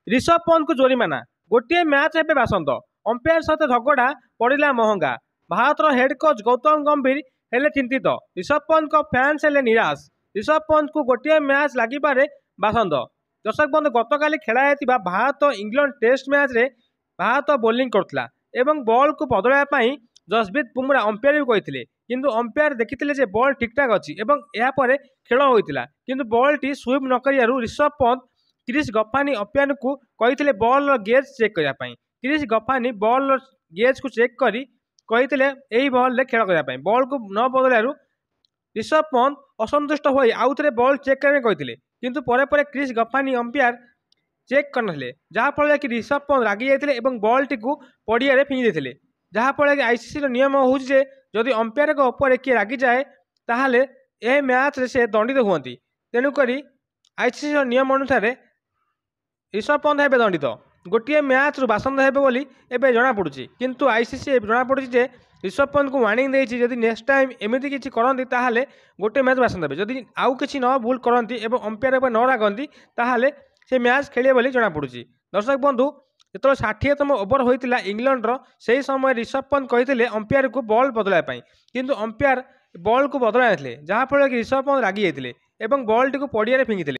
ऋषभ पंत को जोरिमाना गोटे मैच हेबे बासंद अंपायर सहित झगड़ा पड़ा महंगा। भारतर हेड कोच गौतम गंभीर हेले चिंतित। ऋषभ पंत को फैंस हेले निराश। ऋषभ पंत को गोटे मैच लगिपारे बासंद। दर्शक बंधु गतकाली खेला भारत इंग्लैंड टेस्ट मैच रे भारत बोलिंग करथिला एवं बॉल को बदलाइवाई जसप्रीत बुमरा अंपायर भी कहते किंतु अंपायर देखिते बॉल ठीक ठाक अच्छी एवं यापर खेल होता किंतु बॉल टी स्वीप न करियारु ऋषभ पंत क्रिस गफानी अंपायर को कहते बॉल गेज चेक करने। क्रिस गफानी बॉल गेज को चेक करी कहते यही बॉल खेल करने बॉल को न बदलारू ऋषभ पंत असंतुष्ट हो आउ थे बॉल चेक करने कहते किंतु परे परे क्रिस गफानी अंपायर चेक करनथिले जहाँफल कि ऋषभ पंत रागी जाते बॉल टी को पड़िया फिंगी देते जहाँफल कि आईसीसी नियम हूँ जदि अंपायर उपर किए रागी जाए ताहले यह मैच से दंडित हुअती। तेणुक आईसीसी नियम अनुसार ऋषभ पंत हे दंडित गोटे मैच रु बासंद हे बोली एवं जमापड़ी किंतु आईसीसी जमापड़ी जे ऋषभ पंत को वार्निंग देती जदि नेक्स्ट टाइम एमती किसी करती ताहले गोटे मैच बासंद हे जदि आउ किसी न भूल करती अंपायर न रागती ताहले से मैच खेलिए बोली जमापड़ी। दर्शक बंधु जो 60तम ओवर होता इंग्लैंड से समय ऋषभ पंत कहते अंपायर को बॉल बदलाइवाई किंतु अंपायर बॉल को बदलाई जहाँफल कि ऋषभ पंत रागी जाते बॉल टी को पड़िया फिंगी।